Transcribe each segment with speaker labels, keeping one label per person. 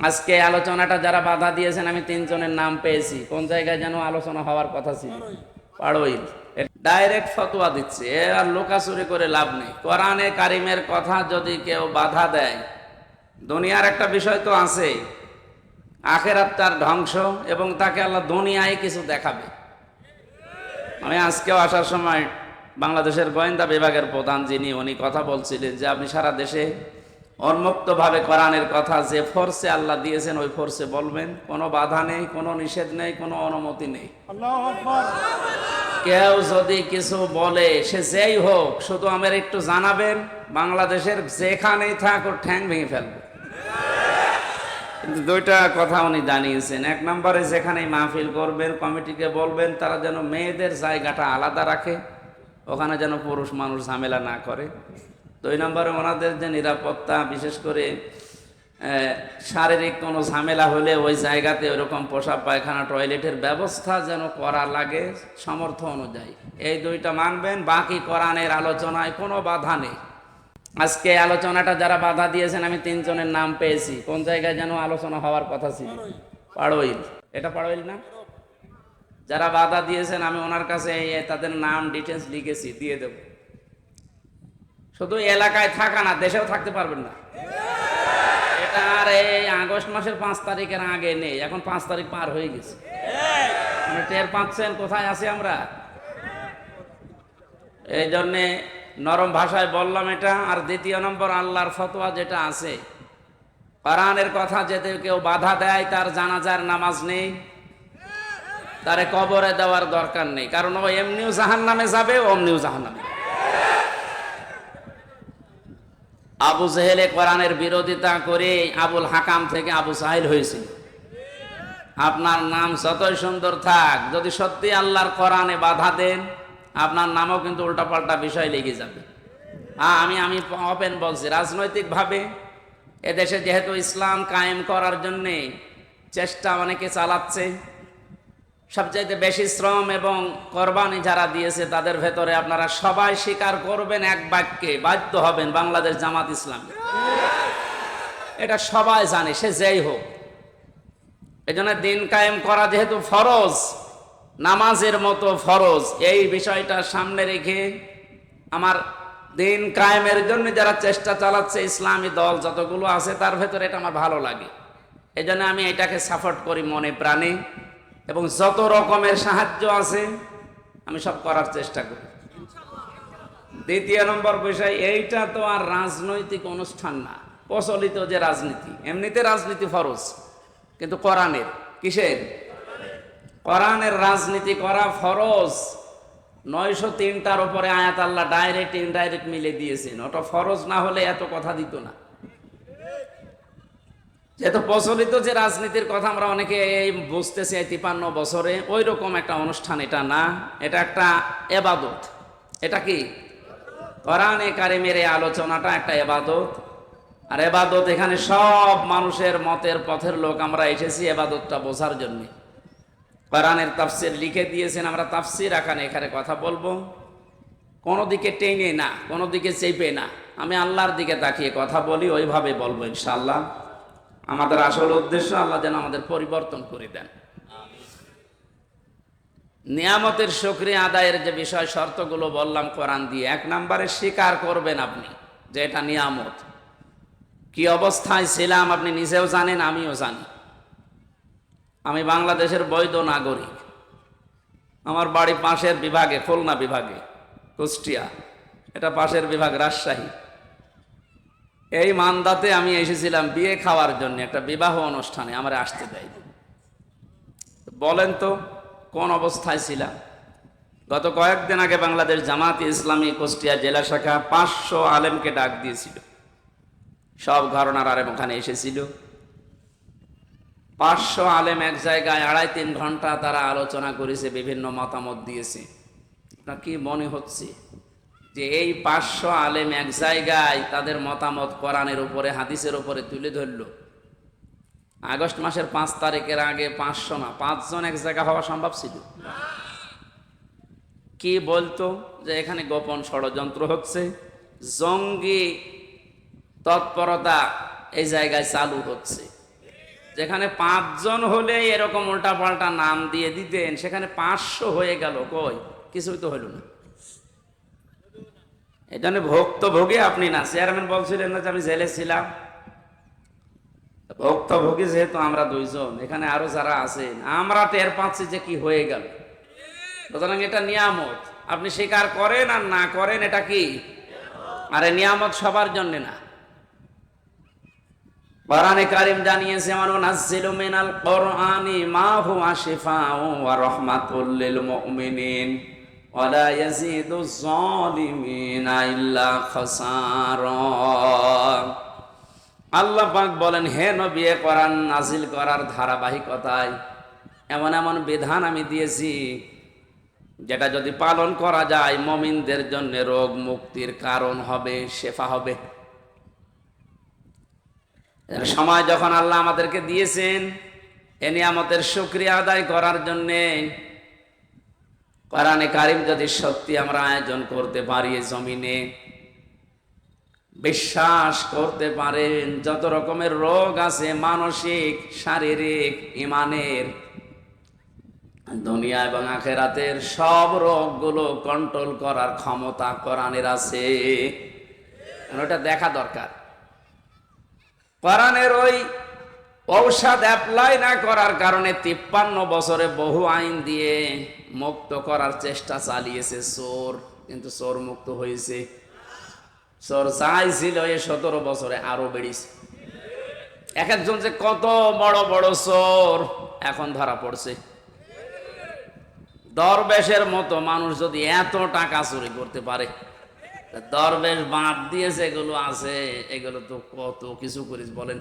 Speaker 1: আজকে আলোচনাটা যারা বাধা দিয়েছেন, আমি তিনজনের নাম পেয়েছি। কোন জায়গায় যেন আলোচনা হওয়ার কথা ছিল, পাড়ইল। ডাইরেক্ট ফতোয়া দিচ্ছে, এ আর লোকাচুরি করে লাভ নেই। কোরআনে কারিমের কথা যদি কেউ বাধা দেয়, দুনিয়ার একটা বিষয় তো আছে, আখেরাত তার ধ্বংস, এবং তাকে আল্লাহ দুনিয়ায় কিছু দেখাবে। আমি আজকেও আসার সময় বাংলাদেশের গোয়েন্দা বিভাগের প্রধান যিনি, উনি কথা বলছিলেন যে আপনি সারা দেশে উন্মুক্তভাবে কোরআনের কথা যে ফোর্সে আল্লাহ দিয়েছেন ওই ফোর্সে বলবেন, কোনো বাধা নেই, কোনো নিষেধ নেই, কোনো অনুমতি নেই। কেউ যদি কিছু বলে, সে যেই হোক, শুধু আমার একটু জানাবেন, বাংলাদেশের যেখানেই থাক ওর ঠ্যাং ভেঙে ফেলবো। কিন্তু দুইটা কথা উনি জানিয়েছেন। এক নম্বরে, যেখানেই মাহফিল করবেন কমিটিকে বলবেন তারা যেন মেয়েদের জায়গাটা আলাদা রাখে, ওখানে যেন পুরুষ মানুষ ঝামেলা না করে। দুই নম্বরে, ওনাদের যে নিরাপত্তা, বিশেষ করে শারীরিক কোনো ঝামেলা হলে ওই জায়গাতে ওইরকম পোশাক পায়খানা টয়লেটের ব্যবস্থা যেন করা লাগে সামর্থ্য অনুযায়ী। এই দুইটা মানবেন, বাকি কোরআনের আলোচনায় কোনো বাধা নেই। আজকে আলোচনাটা যারা বাধা দিয়েছেন, আমি তিনজনের নাম পেয়েছি। কোন জায়গায় যেন আলোচনা হওয়ার কথা ছিল, পাড়ইল। এটা পাড়ইল না? যারা বাধা দিয়েছেন আমি ওনার কাছে তাদের নাম ডিটেলস লিখেছি, দিয়ে দেব। শুধু এলাকায় থাকা না, দেশেও থাকতে পারবেন না। এটা আর এই আগস্ট মাসের 5 তারিখের আগে নেই, এখন 5 তারিখ পার হয়ে গেছে। টের পাচ্ছেন কোথায় আছি আমরা? এই জন্যে নরম ভাষায় বললাম এটা। আর দ্বিতীয় নম্বর, আল্লাহর ফতোয়া যেটা আছে, কোরআনের কথা যেতে কেউ বাধা দেয়, তার জানাজার নামাজ নেই, তারে কবরে দেওয়ার দরকার নেই, কারণ ও এমনিও জাহান্নামে যাবে, অমনিও জাহান্নামে। আবু জেহেলে কোরআনের বিরোধিতা করে আবুল হাকাম থেকে আবু সাহিল হয়েছিল। আপনার নাম যতই সুন্দর থাক, যদি সত্যি আল্লাহর কোরআনে বাধা দেন, আপনার নামও কিন্তু উল্টাপাল্টা বিষয় লেগে যাবে। আমি ওপেন বলছি, রাজনৈতিকভাবে এদেশে যেহেতু ইসলাম কায়েম করার জন্যে চেষ্টা অনেকে চালাচ্ছে, সবচাইতে বেশি শ্রম এবং কোরবানি যারা দিয়েছে তাদের ভেতরে আপনারা সবাই স্বীকার করবেন এক বাক্যে, বাধ্য হবেন, বাংলাদেশ জামাত ইসলামী। এটা সবাই জানে, সে যেই হোক। এই জন্য দিন কায়েম করা যেহেতু ফরজ, নামাজের মতো ফরজ, এই বিষয়টা সামনে রেখে আমার দিন কায়েমের জন্য যারা চেষ্টা চালাচ্ছে, ইসলামী দল যতগুলো আছে তার ভেতরে, এটা আমার ভালো লাগে। এই জন্য আমি এটাকে সাপোর্ট করি মনে প্রাণে, এবং যত রকমের সাহায্য আছে আমি সব করার চেষ্টা করি। দ্বিতীয় নম্বর বিষয়, এইটা তো আর রাজনৈতিক অনুষ্ঠান না, প্রচলিত যে রাজনীতি, এমনিতে রাজনীতি ফরজ, কিন্তু কোরআনের, কিসের? কোরআনের রাজনীতি করা ফরজ। 903টার উপরে আয়াত আল্লাহ ডাইরেক্ট ইনডাইরেক্ট মিলে দিয়েছেন, ওটা ফরজ না হলে এত কথা দিত না। যেহেতু প্রচলিত যে রাজনীতির কথা আমরা অনেকে বুঝতেছি 53 বছরে, ওই রকম একটা অনুষ্ঠান এটা না, এটা একটা এবাদত। এটা কি? কোরআনে কারিমের এই আলোচনাটা একটা এবাদত। আর এবাদত, এখানে সব মানুষের মতের পথের লোক আমরা এসেছি এবাদতটা বোঝার জন্য। কোরআনের তাফসির লিখে দিয়েছেন, আমরা তাফসির এখানে কথা বলবো, কোনো দিকে টেনে না, কোনো দিকে চেপে না, আমি আল্লাহর দিকে তাকিয়ে কথা বলি, ওইভাবে বলবো ইনশাআল্লাহ। আমাদের আসল উদ্দেশ্য আল্লাহ যেন আমাদের পরিবর্তন করে দেন। নিয়ামতের শুকরিয়া আদায়ের যে বিষয় শর্তগুলো বললাম কোরআন দিয়ে, 1 নম্বরে স্বীকার করবেন আপনি যে এটা নিয়ামত। কি অবস্থায় ছিলাম আপনি নিজেও জানেন, আমিও জানি। আমি বাংলাদেশের বৈধ নাগরিক, আমার বাড়ি পাশের বিভাগে, খুলনা বিভাগে, কুষ্টিয়া, এটা পাশের বিভাগ রাজশাহী। এই মান্দাতে আমি এসেছিলাম বিয়ে খাওয়ার জন্য, একটা বিবাহ অনুষ্ঠানে আমার আসতে দেয়। বলেন তো কোন অবস্থায় ছিলাম? গত কয়েকদিন আগে বাংলাদেশ জামাত ইসলামী কুষ্টিয়া জেলা শাখা 500 আলেমকে ডাক দিয়েছিল, সব ঘরানার আলেম ওখানে এসেছিল। 500 আলেম এক জায়গায় 2.5-3 ঘন্টা তারা আলোচনা করেছে, বিভিন্ন মতামত দিয়েছে। আপনার কি মনে হচ্ছে যে এই 500 আলেম এক জায়গায় তাদের মতামত কোরআনের উপরে, হাদিসের উপরে তুলে ধরল? আগস্ট মাসের 5 তারিখের আগে 500 না, 5 জন এক জায়গা হওয়া সম্ভব ছিল? কি বলতো যে এখানে গোপন ষড়যন্ত্র হচ্ছে, জঙ্গি তৎপরতা এই জায়গায় চালু হচ্ছে। যেখানে 5 জন হলে এরকম উল্টা পাল্টা নাম দিয়ে দিতেন, সেখানে 500 হয়ে গেল, কই কিছুই তো হইল না। এই জন্য ভুক্তভোগী আপনি না। চেয়ারম্যান বলছিলেন না যে আমি জেলে ছিলাম, ভুক্তভোগী যেহেতু আমরা 2 জন, এখানে আরো যারা আছেন আমরা টের পাচ্ছি যে কি হয়ে গেল। সুতরাং এটা নিয়ামত, আপনি স্বীকার করেন আর না করেন, এটা কি? আরে নিয়ামত সবার জন্য না। কোরআনে কারীম জানিয়েছে, ওয়ানুনাজ্জিলু মিনাল কোরআনি মা হুয়া শিফাউ ওয়া রাহমাতুল লিল মুমিনিন ওয়া লা ইয়াজিদুজ জালিমিনা ইল্লা খাসারা। আল্লাহ পাক বলেন, হে নবী, কোরআন নাজিল করার ধারাবাহিকতায় এমন এমন বিধান আমি দিয়েছি যেটা যদি পালন করা যায় মুমিনদের জন্য রোগ মুক্তির কারণ হবে, শেফা হবে। সময় যখন আল্লাহ আমাদেরকে দিয়েছেন এ নিয়ামতের শুকরিয়া আদায় করার জন্যে কোরআনে কারীম যদি সত্যি আমরা আয়োজন করতে পারি, জমিনে বিশ্বাস করতে পারেন যত রকমের রোগ আছে, মানসিক, শারীরিক, ইমানের, দুনিয়া এবং আখেরাতের সব রোগগুলো কন্ট্রোল করার ক্ষমতা কোরআনের আছে। ওটা দেখা দরকার। কোরআনের ওই ঔষধ অ্যাপ্লাই না করার কারণে 53 বছরে বহু আইন দিয়ে মুক্ত করার চেষ্টা চালিয়েছে চোর, কিন্তু চোর মুক্ত হয়েছে। চোর চাইছিল এই 17 বছরে আরো বেড়েছে। এক একজন যে কত বড় বড় চোর এখন ধরা পড়ছে। দরবেশের মতো মানুষ যদি এত টাকা চুরি করতে পারে, দরবেশ বাদ দিয়েছে এগুলো আছে, এগুলো তো কত কিছু করিস বলেন।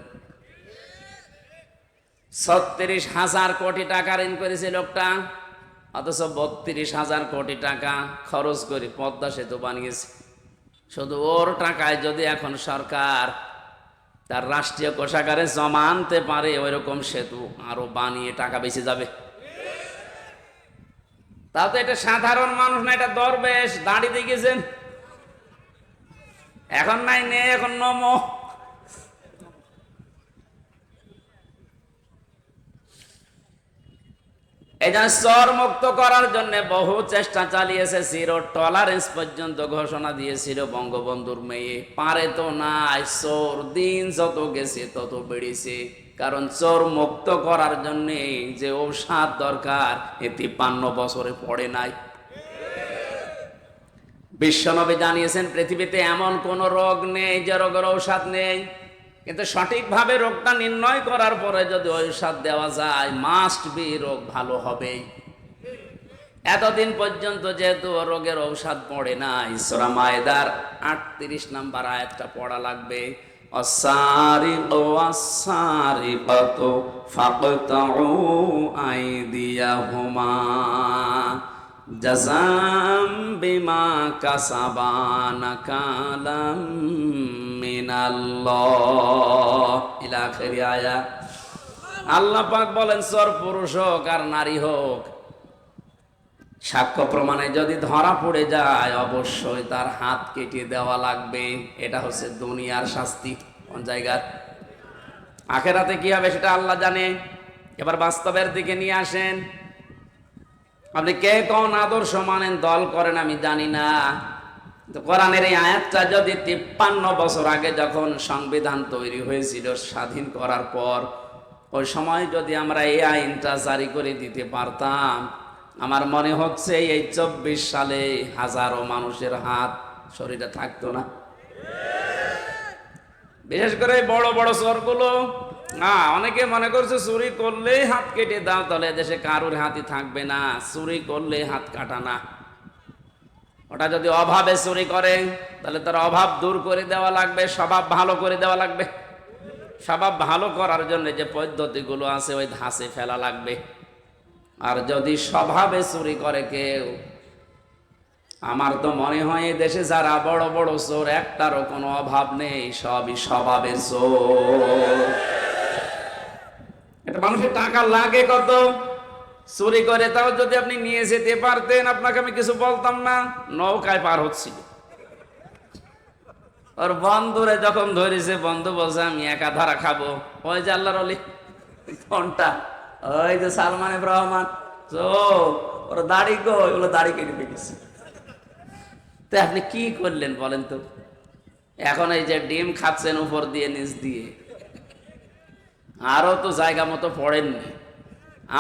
Speaker 1: 36,000 কোটি টাকা ঋণ করেছে লোকটা, অথচ 32,000 কোটি টাকা খরচ করে পদ্মা সেতু বানিয়েছে। শুধু ওর টাকায় যদি এখন সরকার তার রাষ্ট্রীয় কোষাগারে জমা আনতে পারে, ওই রকম সেতু আরো বানিয়ে টাকা বেঁচে যাবে। তাও তো এটা সাধারণ মানুষ না, এটা দরবেশ। দাঁড়িয়ে দেখেছেন এখন নাই নে, এখন নমো। এই জন্য চোর মুক্ত করার জন্য বহু চেষ্টা চালিয়েছে। 0 টলারেন্স পর্যন্ত ঘোষণা দিয়েছিল বঙ্গবন্ধুর মেয়ে, পারে তো নাই। চোর দিন যত গেছে তত বেড়েছে, কারণ চোর মুক্ত করার জন্য যে ঔষধ দরকার এ 53 বছরে পড়ে নাই। বিশ্বনবী জানিয়েছেন পৃথিবীতে এমন কোন রোগ নেই যে রোগের ঔষধ নেই, কিন্তু সঠিকভাবে রোগটা নির্ণয় করার পরে যদি ঔষধ দেওয়া যায়, মাস্ট বি রোগ ভালো হবে। এতদিন পর্যন্ত যেহেতু রোগের ঔষধ পড়ে নাই, সূরা মায়েদার 38 নম্বর আয়াতটা পড়া লাগবে। অসারিকু ওয়াসারিকাতু ফাকতাউ আইদিয়াহুমা জাযাম বিমা কাসাবা নাকালাম মিনাল্লাহ ইলা আখিরি আয়াত। আল্লাহ পাক বলেন, চোর পুরুষ হোক আর নারী হোক, সাক্ষ্য প্রমাণে যদি ধরা পড়ে যায় অবশ্যই তার হাত কেটে দেওয়া লাগবে। এটা হচ্ছে দুনিয়ার শাস্তি। কোন জায়গার? আখেরাতে কি হবে সেটা আল্লাহ জানে। এবার বাস্তবের দিকে নিয়ে আসেন। আপনি কে কোন আদর্শ মানেন, দল করেন, আমি জানি না। কোরআনের এই আয়াতটা যদি 53 বছর আগে যখন সংবিধান তৈরি হয়েছিল স্বাধীন করার পর, ওই সময় যদি আমরা এই আইনটা জারি করে দিতে পারতাম, আমার মনে হচ্ছে এই 24 সালে হাজারো মানুষের হাত শরীরে থাকতো না। বিশেষ করে বড় বড় চোরগুলো। অনেকে মনে করছে চুরি করলেই হাত কেটে দাও, তাহলে দেশে কারোর হাতই থাকবে না। চুরি করলে হাত কাটা না, ওটা যদি অভাবে চুরি করে তাহলে তার অভাব দূর করে দেওয়া লাগবে, স্বভাব ভালো করে দেওয়া লাগবে। স্বভাব ভালো করার জন্য যে পদ্ধতিগুলো আছে ওই ধাঁচে ফেলা লাগবে। আর যদি স্বভাবে চুরি করে কেউ, আমার তো মনে হয় এই দেশে যারা বড় বড় চোর একটারও কোনো অভাব নেই, সবই স্বভাবে চোর। এটা মানুষের টাকা লাগে কত, চুরি করে তাও যদি আপনি নিয়ে যেতে পারতেন আপনাকে আমি কিছু বলতাম না। নৌকায় পার হচ্ছিল, ওর বন্ধুরে যখন ধরেছে, বন্ধু বলছে আমি একা ধরা খাবো। ওই যে আল্লাহর ওলি, কোনটা? ওই যে সালমান এফ রহমান, তো ওর দাড়ি গো, ওগুলো দাড়ি কেটে ফেলেছে। তো আপনি কি করলেন বলেন তো? এখন এই যে ডিম খাচ্ছেন উপর দিয়ে নিচ দিয়ে, আরো তো জায়গা মতো পড়েননি।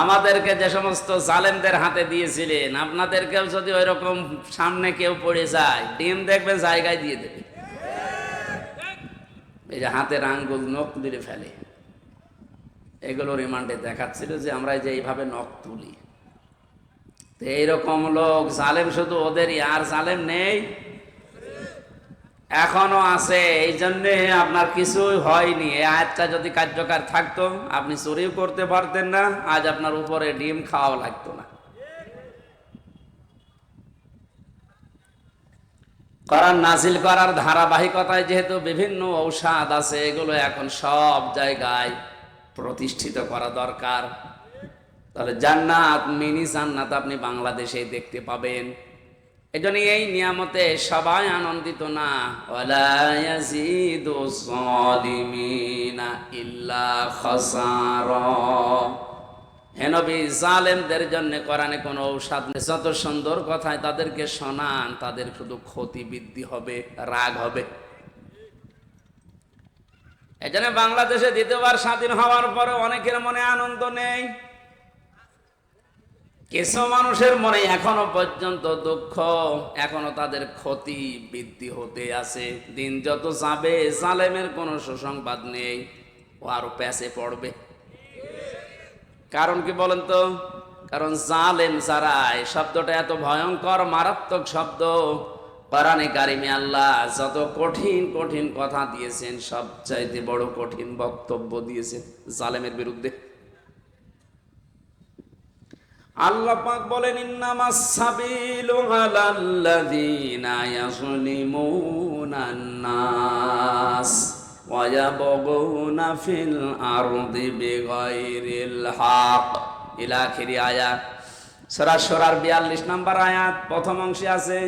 Speaker 1: আমাদেরকে যে সমস্ত জালেমদের হাতে দিয়েছিলেন, আপনাদেরকেও যদি ওই রকম সামনে কেউ পড়ে যায়, ডিম দেখবে জায়গায় দিয়ে দেবে। এই যে হাতের আঙ্গুল নখ তুলে ফেলে, এগুলো রিমান্ডে দেখাচ্ছিল যে আমরা যে এইভাবে নখ তুলি। তো এইরকম লোক জালেম শুধু ওদেরই, আর জালেম নেই, এখনো আছে। এই জন্যে আপনার কিছুই হয়নি। এই আয়াতটা যদি কার্যকর থাকতো, আপনি চুরিও করতে পারতেন না, আজ আপনার উপরে ডিম খাওয়া লাগতো না। কোরআন নাজিল করার ধারাবাহিকতায় যেহেতু বিভিন্ন ঔষধ আছে, এগুলো এখন সব জায়গায় প্রতিষ্ঠিত করা দরকার। তাহলে জান্নাত, মিনি জান্নাত আপনি বাংলাদেশে দেখতে পাবেন। এজন্য এই নিয়ামতে সবাই আনন্দিত না। ওয়ালা ইয়াজিদু যালিমিনা ইল্লা খাসারা। হে নবী, জালেমদের জন্য কোরআনে কোনো ঔষধ নেই। যত সুন্দর কথায় তাদেরকে শোনান, তাদের শুধু ক্ষতি বৃদ্ধি হবে, রাগ হবে। এজন্য বাংলাদেশে দ্বিতীয়বার স্বাধীন হওয়ার পরে অনেকের মনে আনন্দ নেই, কিছু মানুষের মনে এখনো পর্যন্ত দুঃখ, এখনো তাদের ক্ষতি বৃদ্ধি হতে আছে। দিন যত যাবে জালেমের কোনো সুসংবাদ নেই, ও আরো প্যাচে পড়বে। কারণ কি বলেন তো? কারণ জালেম যারা, এই শব্দটা এত ভয়ঙ্কর মারাত্মক শব্দ। কোরআনে কারিমে আল্লাহ যত কঠিন কঠিন কথা দিয়েছেন, সবচাইতে বড় কঠিন বক্তব্য দিয়েছেন জালেমের বিরুদ্ধে। আল্লাহ পাক বলেন, ইন্নামাস সাবিলু আলাল্লাযিনা ইয়াযলিমুনান নাস ওয়া ইয়াবগুনা ফিল আরদি বিগাইরিল হক। ইলা আখিরি আয়াত। সূরা সূরার 42 নম্বর আয়াত প্রথম অংশে আছে।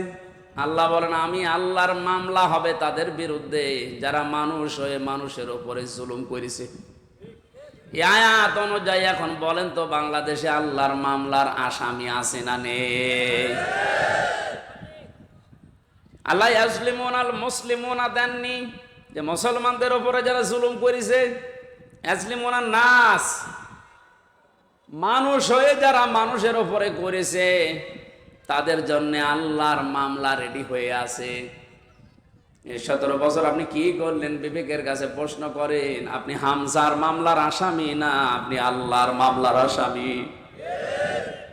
Speaker 1: আল্লাহ বলেন, আমি আল্লাহর মামলা হবে তাদের বিরুদ্ধে যারা মানুষ হয়ে মানুষের উপরে জুলুম করেছে। এই আয়াত অনুযায়ী এখন বলেন তো, বাংলাদেশে আল্লাহর মামলার আসামি আছে না নেই? আল্লাহ ইয়াজলিমুনাল মুসলিমুনা দেননি, যে মুসলমানদের উপরে যারা জুলুম করেছে। ইয়াজলিমুনান নাস, মানুষ হয়ে যারা মানুষের উপরে করেছে, তাদের জন্য আল্লাহর মামলা রেডি হয়ে আছে। 17 বছর আপনি কি করলেন? বিবেকের কাছে প্রশ্ন করেন। আপনি হামজার মামলার আসামি না, আপনি আল্লাহর মামলার আসামি।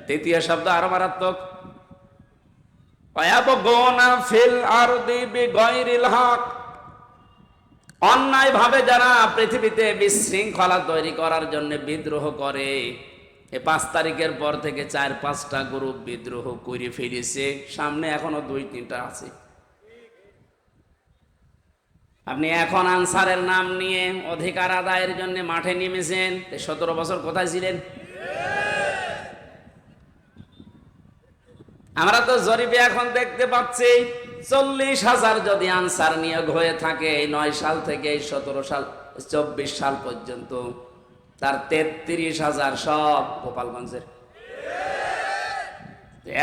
Speaker 1: দ্বিতীয় শব্দ আরো মারাত্মক। ওয়ায়াবগুনা ফিল আরদি বিগাইরিল হক, অন্যায় ভাবে যারা পৃথিবীতে বিশৃঙ্খলা তৈরি করার জন্য বিদ্রোহ করে। এই 5 তারিখের পর থেকে 4-5টা গ্রুপ বিদ্রোহ করে ফেলেছে, সামনে এখনো 2-3টা আছে। আপনি এখন আনসারের নাম নিয়ে অধিকার আদায়ের জন্য মাঠে নেমেছেন। 17 বছর কোথায় ছিলেন? আমরা তো জরিপে এখন দেখতে পাচ্ছি 40,000 যদি আনসার নিয়োগ হয়ে থাকে 9 সাল থেকে 17 সাল 24 সাল পর্যন্ত, তার 33,000 সব গোপালগঞ্জের।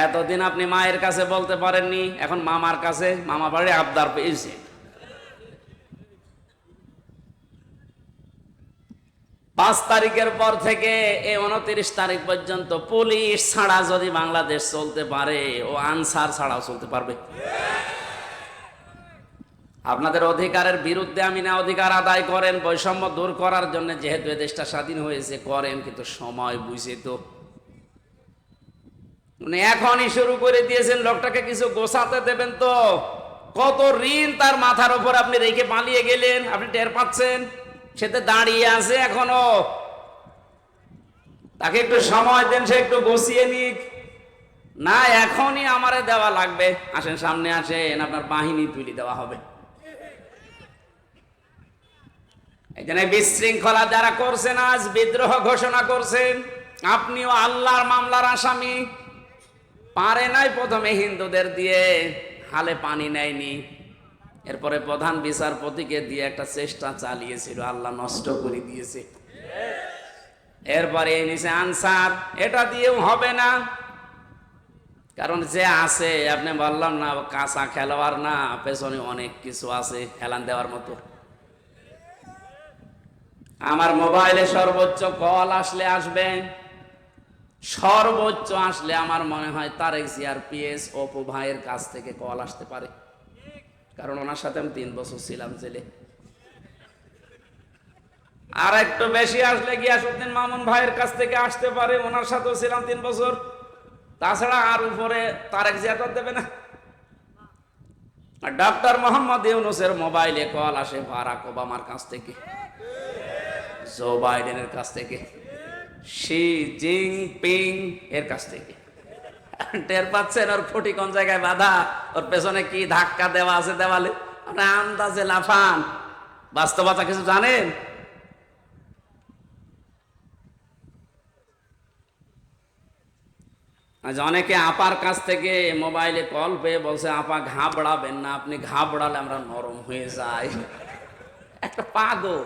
Speaker 1: এতদিন আপনি মায়ের কাছে বলতে পারেননি, এখন মামার কাছে, মামা বাড়ি আবদার পেয়েছে। 5 তারিখের পর থেকে এই 29 তারিখ পর্যন্ত পুলিশ ছাড়া যদি বাংলাদেশ চলতে পারে, ও আনসার ছাড়াও চলতে পারবে। আপনাদের অধিকারের বিরুদ্ধে আমি না, অধিকার আদায় করেন, বৈষম্য দূর করার জন্য, যেহেতু এ দেশটা স্বাধীন হয়েছে, করেন, কিন্তু সময় বুঝে তো উনি এখনই শুরু করে দিয়েছেন। লোকটাকে কিছু গোছাতে দেবেন তো। কত ঋণ তার মাথার উপর আপনি রেখে পালিয়ে গেলেন, আপনি টের পাচ্ছেন? সেতে দাঁড়িয়ে আছে এখনো। তাকে একটু সময় দেন, সে একটু বসিয়ে নিক। না, এখনই আমারে দেওয়া লাগবে, আসেন সামনে আসেন, আপনার বাহিনী তুলে দেওয়া হবে। এই জন্য বিশৃঙ্খলা যারা করছেন, আজ বিদ্রোহ ঘোষণা করছেন, আপনিও আল্লাহর মামলার আসামি। পারে নাই প্রথমে হিন্দুদের দিয়ে, হালে পানি নেয়নি, এরপরে প্রধান বিচারপতিকে দিয়ে একটা চেষ্টা চালিয়েছিল, আল্লাহ নষ্ট করে দিয়েছে। এরপরে এই নিচে আনসার, এটা দিয়েও হবে না, কারণ যে আছে আপনি বললাম না কাঁচা খেলোয়াড় না, পেছনে অনেক কিছু আছে হেলান দেওয়ার মতো। আমার মোবাইলে সর্বোচ্চ কল আসলে আসবে, সর্বোচ্চ আসলে আমার মনে হয় তারেক জিয়ার পিএস অপু ভাইয়ের কাছ থেকে কল আসতে পারে, কারণ ওনার সাথে আমি 3 বছর ছিলাম জেলে। আর একটু বেশি আসলে গিয়াসউদ্দিন মামুন ভাইয়ের কাছ থেকে আসতে পারে, ওনার সাথেও ছিলাম 3 বছর। তাছাড়া আর উপরে তারেক জিয়া তো দেবে না। আর ডক্টর মোহাম্মদ ইউনূসের মোবাইলে কল আসে বারাক ওবামার কাছ থেকে, জো বাইডেনের কাছ থেকে, শি জিনপিং এর কাছ থেকে। টের পাচ্ছেন ওর খুঁটি কোন জায়গায় বাঁধা, ওর পেছনে কি ধাক্কা দেওয়া আছে দেওয়ালে? আপনি আন্দাজে লাফান, বাস্তবতা কিছু জানেন? আজ অনেকে আপার কাছ থেকে মোবাইলে কল পেয়ে বলছে আপা ঘাবড়াবেন না, আপনি ঘাবড়ালে আমরা নরম হয়ে যাই। একটা পাগল,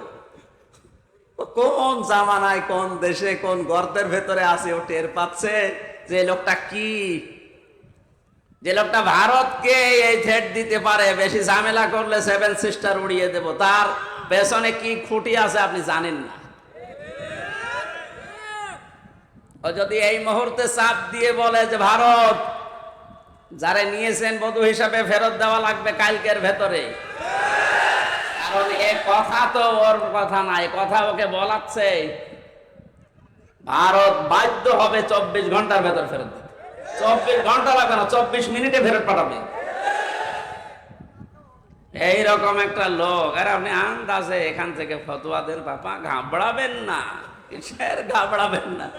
Speaker 1: কোন জামানায় কোন দেশে কোন গর্তের ভেতরে আছে ও টের পাচ্ছে যে লোকটা কি, যে লোকটা ভারতকে এই থ্রেট দিতে পারে, বেশি ঝামেলা করলে 7 সিস্টার উড়িয়ে দেব, তার পেছনে কি খুঁটি আছে আপনি জানেন না। ও যদি এই মুহূর্তে চাপ দিয়ে বলে যে ভারত যারা নিয়েছেন বধূ হিসাবে ফেরত দেওয়া লাগবে কালকের ভেতরে, কারণ এ কথা তো ওর কথা নাই, কথা ওকে বলাচ্ছে, ভারত বাধ্য হবে 24 ঘন্টার ভেতর ফেরত দিতে। 24 ঘন্টা লাগবে না, 24 মিনিটে ফেরত পাঠাবে। এইরকম একটা লোক, আর আপনি আন্দাজে এখান থেকে ফতোয়া দেন বাবা ঘাবড়াবেন না, কিসের ঘাবড়াবেন না?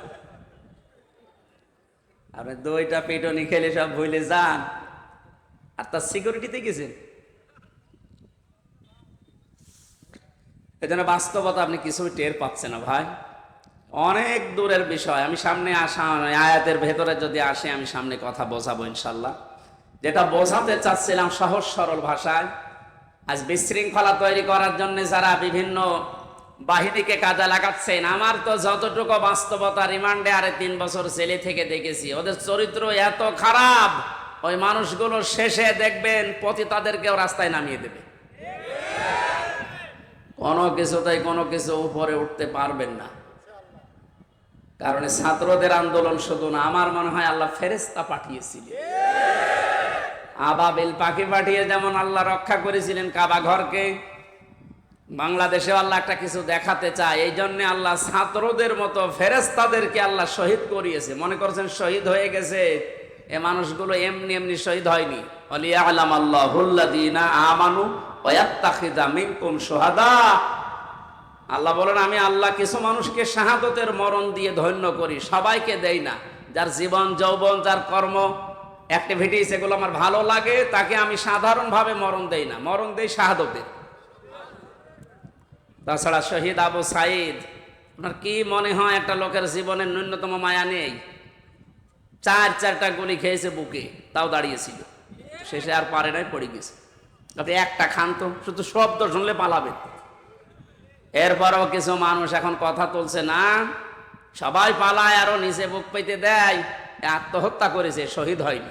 Speaker 1: আপনি 2টা পিটনি খেলে সব ভুলে যান, আর তার সিকিউরিটিতে গেছেন। এজন্য বাস্তবতা আপনি কিছুই টের পাচ্ছেন না ভাই, অনেক দূরের বিষয়। আমি সামনে আসা আয়াতের ভেতরে যদি আসে আমি সামনে কথা বোঝাবো ইনশাল্লাহ। যেটা বোঝাতে চাচ্ছিলাম সহজ সরল ভাষায়, আজ বিশৃঙ্খলা তৈরি করার জন্য যারা বিভিন্ন বাহিনীকে কাজে লাগাচ্ছেন, আমার তো যতটুকু বাস্তবতা, রিমান্ডে আরে 3 বছর জেলে থেকে দেখেছি, ওদের চরিত্র এত খারাপ, ওই মানুষগুলো শেষে দেখবেন পতিতাদেরকেও রাস্তায় নামিয়ে দেবে। কোনো কিছুতেই কোনো কিছু উপরে উঠতে পারবেন না, কারণ ছাত্রদের আন্দোলন শুধু না, আমার মনে হয় আল্লাহ ফেরেশতা পাঠিয়েছিলেন, আবাবিল পাখি পাঠিয়ে যেমন আল্লাহ রক্ষা করেছিলেন কাবা ঘরকে, বাংলাদেশে আল্লাহ একটা কিছু দেখাতে চায়, এই জন্য আল্লাহ ছাত্রদের মতো ফেরেশতাদেরকে আল্লাহ শহীদ করিয়েছে। মনে করছেন শহীদ হয়ে গেছে, এ মানুষগুলো এমনি এমনি শহীদ হয়নি। ওয়ালিয়ালাম আল্লাহুল্লাযীনা আমানু ওয়া ইয়াত্তাখিযা মিনকুম শুহাদা। আল্লাহ বলেন আমি আল্লাহ কিছু মানুষকে শাহাদতের মরণ দিয়ে ধন্য করি, সবাইকে দেই না। যার জীবন যৌবন, যার কর্ম অ্যাক্টিভিটিস এগুলো আমার ভালো লাগে, তাকে আমি সাধারণভাবে মরণ দেই না, মরণ দেই শাহাদতের। তাছাড়া শহীদ আবু সাইদ, আপনার কি মনে হয় একটা লোকের জীবনের ন্যূনতম মায়া নেই? 4টা গুলি খেয়েছে বুকে, তাও দাঁড়িয়েছিল, শেষে আর পারে নাই, পড়ে গেছে। আপনি একটা খান তো, শুধু শব্দ শুনলে পালাবে। এরপরও কিছু মানুষ এখন কথা তুলছে না, সবাই পালায়, আরো নিচে বুক পেতে দেয়, আত্মহত্যা করেছে, শহীদ হয়নি।